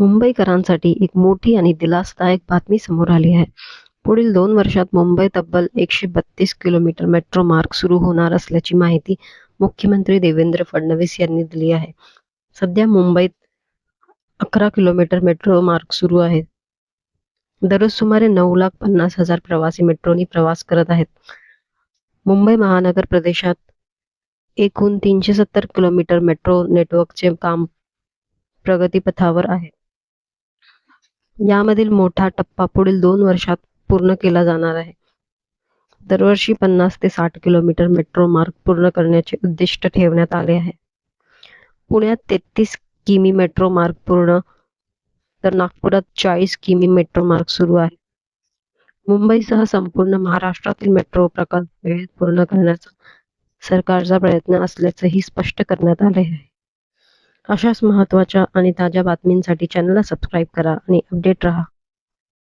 मुंबईकरांसाठी एक मोठी आणि दिलासादायक बातमी समोर आली आहे. पुढील 2 वर्षात मुंबईत तब्बल 132 किलोमीटर मेट्रो मार्ग सुरू होणार असल्याची माहिती मुख्यमंत्री देवेंद्र फडणवीस यांनी दिली आहे. सध्या मुंबईत 11 किलोमीटर मेट्रो मार्ग सुरू आहेत. दररोज सुमारे 9,50,000 प्रवासी मेट्रोनी प्रवास करत आहेत. मुंबई महानगर प्रदेशात एकूण 370 किलोमीटर मेट्रो नेटवर्कचे काम प्रगतीपथावर आहे. यामधील मोठा टप्पा पुढील 2 वर्षात पूर्ण केला जाणार आहे. दरवर्षी 50 ते 60 किलोमीटर मेट्रो मार्ग पूर्ण करण्याचे उद्दिष्ट ठेवण्यात आले आहे. पुण्यात 33 किमी मेट्रो मार्ग पूर्ण तर नागपुरात 40 किमी मेट्रो मार्ग सुरू आहे. मुंबईसह संपूर्ण महाराष्ट्रातील मेट्रो प्रकल्प वेळेत पूर्ण करण्याचा सरकारचा प्रयत्न असल्याचंही स्पष्ट करण्यात आले आहे. अशाच महत्त्वाच्या आणि ताज्या बातमींसाठी चॅनलला सबस्क्राईब करा आणि अपडेट रहा.